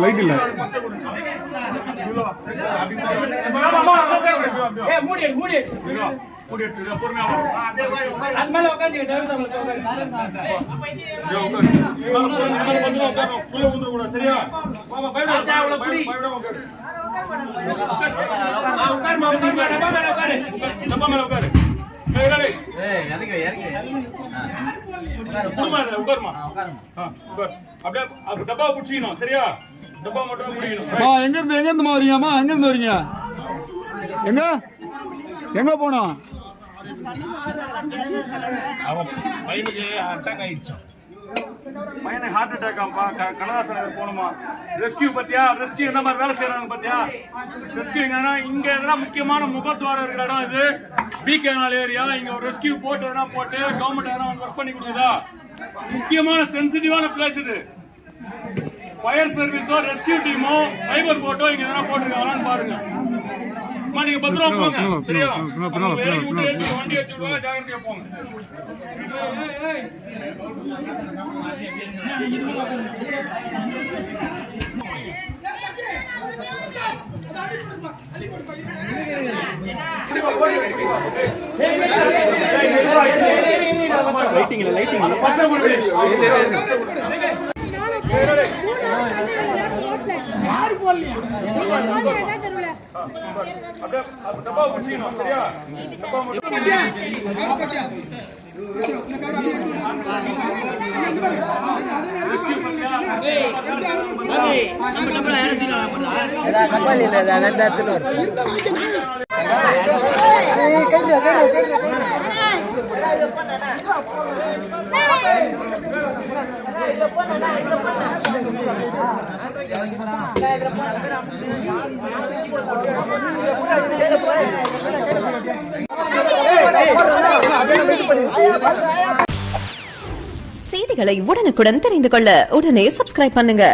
Light இல்ல சரியா? எங்க இருந்து வரீங்கம்மா? எங்க இருந்து வரீங்க? எங்க போனோம்? பையனுக்கு ஹார்ட் அட்டாக் ஆகும்பா. கனகாசனம் போகணுமா? ரெஸ்கியூ பத்தியா? ரெஸ்கியூ என்ன மாதிரி வேலை செய்யறாங்க பத்தியா? ரெஸ்கியூ இங்க எதனா முக்கியமான முகத்துவாரம் இருக்கிற இடம் இது. பிகேனால் ஏரியா. இங்க ஒரு ரெஸ்கியூ போட்டு எதனா போட்டு கவர்மெண்ட் எதனா ஒர்க் பண்ணி கொடுக்குதா? முக்கியமான சென்சிட்டிவான பிளேஸ் இது. ஃபயர் சர்வீஸோ ரெஸ்கியூ டீமோ ஃபைபர் போட்டோ இங்க எதனா போட்டுருக்காங்களான்னு பாருங்க. நீங்க பத்திரமா போங்க. சரியா? வண்டி எடுத்து விடுவாங்க. ஜாகிரதையா போங்க. செய்திகளை உடனுக்குடன் தெரிந்து கொள்ள உடனே சப்ஸ்கிரைப் பண்ணுங்க.